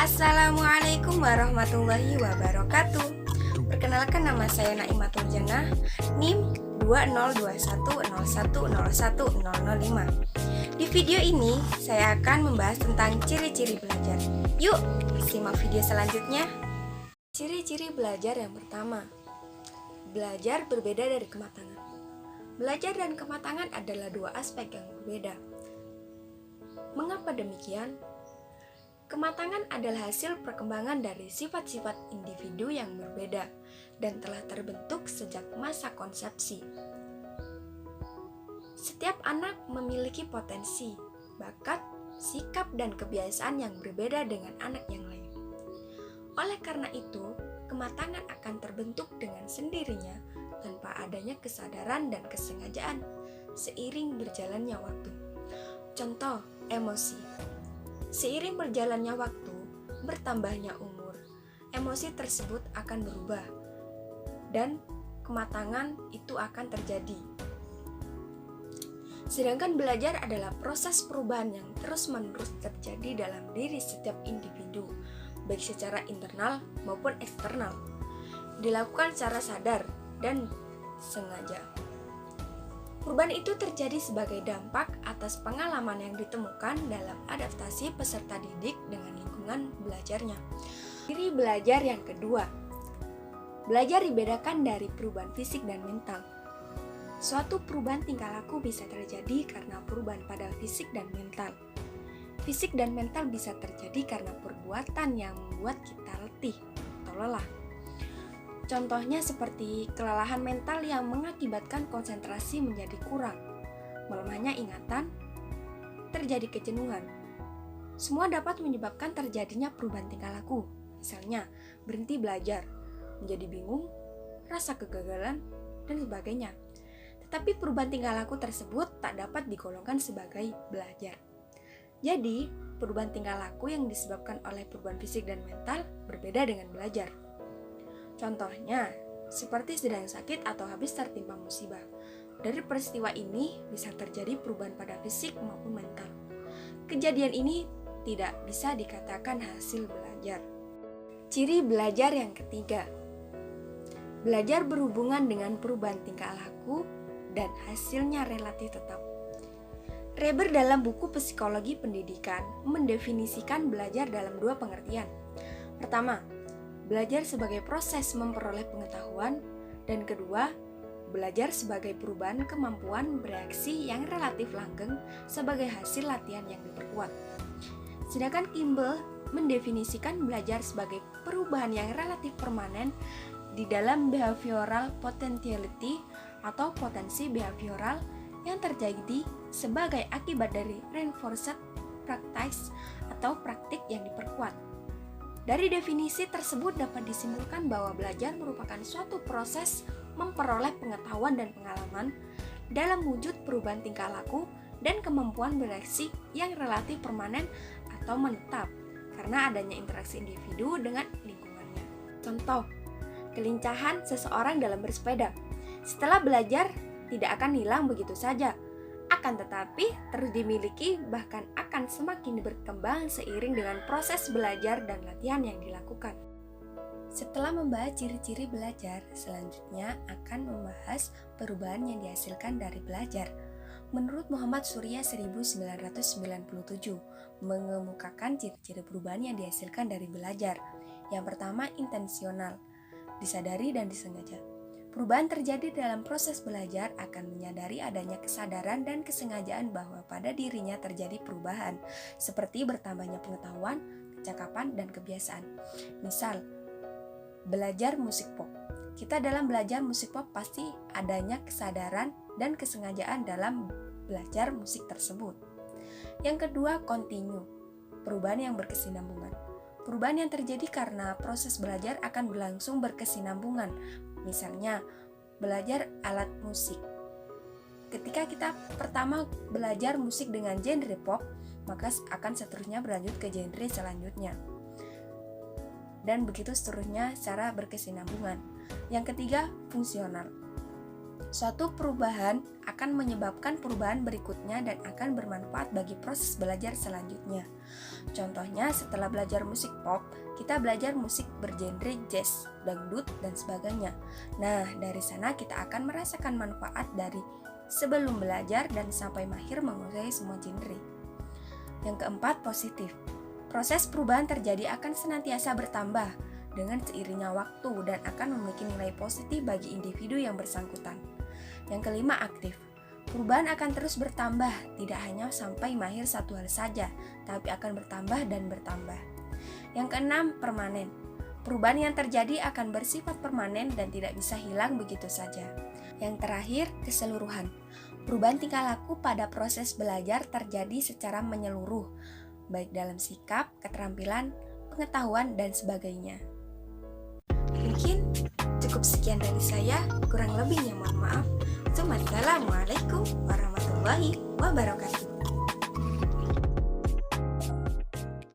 Assalamualaikum warahmatullahi wabarakatuh. Perkenalkan, nama saya Naimatul Jannah, NIM 20110101005. Di video ini saya akan membahas tentang ciri-ciri belajar. Yuk, simak video selanjutnya. Ciri-ciri belajar yang pertama, belajar berbeda dari kematangan. Belajar dan kematangan adalah dua aspek yang berbeda. Mengapa demikian? Kematangan adalah hasil perkembangan dari sifat-sifat individu yang berbeda dan telah terbentuk sejak masa konsepsi. Setiap anak memiliki potensi, bakat, sikap, dan kebiasaan yang berbeda dengan anak yang lain. Oleh karena itu, kematangan akan terbentuk dengan sendirinya tanpa adanya kesadaran dan kesengajaan seiring berjalannya waktu. Contoh, emosi. Seiring berjalannya waktu, bertambahnya umur, emosi tersebut akan berubah dan kematangan itu akan terjadi. Sedangkan belajar adalah proses perubahan yang terus-menerus terjadi dalam diri setiap individu, baik secara internal maupun eksternal, dilakukan secara sadar dan sengaja. Perubahan itu terjadi sebagai dampak atas pengalaman yang ditemukan dalam adaptasi peserta didik dengan lingkungan belajarnya. Ciri belajar yang kedua, belajar dibedakan dari perubahan fisik dan mental. Suatu perubahan tingkah laku bisa terjadi karena perubahan pada fisik dan mental. Fisik dan mental bisa terjadi karena perbuatan yang membuat kita letih atau lelah. Contohnya seperti kelelahan mental yang mengakibatkan konsentrasi menjadi kurang, melemahnya ingatan, terjadi kejenuhan. Semua dapat menyebabkan terjadinya perubahan tingkah laku, misalnya berhenti belajar, menjadi bingung, rasa kegagalan, dan sebagainya. Tetapi perubahan tingkah laku tersebut tak dapat digolongkan sebagai belajar. Jadi, perubahan tingkah laku yang disebabkan oleh perubahan fisik dan mental berbeda dengan belajar. Contohnya, seperti sedang sakit atau habis tertimpa musibah. Dari peristiwa ini bisa terjadi perubahan pada fisik maupun mental. Kejadian ini tidak bisa dikatakan hasil belajar. Ciri belajar yang ketiga, belajar berhubungan dengan perubahan tingkah laku dan hasilnya relatif tetap. Reber dalam buku Psikologi Pendidikan mendefinisikan belajar dalam dua pengertian. Pertama, belajar sebagai proses memperoleh pengetahuan, dan kedua, belajar sebagai perubahan kemampuan bereaksi yang relatif langgeng sebagai hasil latihan yang diperkuat. Sedangkan Kimball mendefinisikan belajar sebagai perubahan yang relatif permanen di dalam behavioral potentiality atau potensi behavioral yang terjadi sebagai akibat dari reinforced practice atau praktik yang diperkuat. Dari definisi tersebut dapat disimpulkan bahwa belajar merupakan suatu proses memperoleh pengetahuan dan pengalaman dalam wujud perubahan tingkah laku dan kemampuan bereaksi yang relatif permanen atau menetap karena adanya interaksi individu dengan lingkungannya. Contoh, kelincahan seseorang dalam bersepeda. Setelah belajar, tidak akan hilang begitu saja. Akan tetapi terus dimiliki bahkan akan semakin berkembang seiring dengan proses belajar dan latihan yang dilakukan. Setelah membahas ciri-ciri belajar, selanjutnya akan membahas perubahan yang dihasilkan dari belajar. Menurut Muhammad Surya 1997 mengemukakan ciri-ciri perubahan yang dihasilkan dari belajar. Yang pertama, intensional, disadari dan disengaja. Perubahan terjadi dalam proses belajar akan menyadari adanya kesadaran dan kesengajaan bahwa pada dirinya terjadi perubahan, seperti bertambahnya pengetahuan, kecakapan, dan kebiasaan. Misal, belajar musik pop. Kita dalam belajar musik pop pasti adanya kesadaran dan kesengajaan dalam belajar musik tersebut. Yang kedua, continue, perubahan yang berkesinambungan. Perubahan yang terjadi karena proses belajar akan berlangsung berkesinambungan. Misalnya, belajar alat musik. Ketika kita pertama belajar musik dengan genre pop, maka akan seterusnya berlanjut ke genre selanjutnya. Dan begitu seterusnya secara berkesinambungan. Yang ketiga, fungsional. Suatu perubahan akan menyebabkan perubahan berikutnya dan akan bermanfaat bagi proses belajar selanjutnya. Contohnya, setelah belajar musik pop, kita belajar musik bergenre jazz, dangdut, dan sebagainya. Nah, dari sana kita akan merasakan manfaat dari sebelum belajar dan sampai mahir menguasai semua genre. Yang keempat, positif. Proses perubahan terjadi akan senantiasa bertambah dengan seiringnya waktu dan akan memiliki nilai positif bagi individu yang bersangkutan. Yang kelima, aktif. Perubahan akan terus bertambah, tidak hanya sampai mahir satu hal saja, tapi akan bertambah dan bertambah. Yang keenam, permanen. Perubahan yang terjadi akan bersifat permanen dan tidak bisa hilang begitu saja. Yang terakhir, keseluruhan. Perubahan tingkah laku pada proses belajar terjadi secara menyeluruh, baik dalam sikap, keterampilan, pengetahuan, dan sebagainya. Mungkin cukup sekian dari saya, kurang lebihnya mohon maaf. Assalamualaikum warahmatullahi wabarakatuh.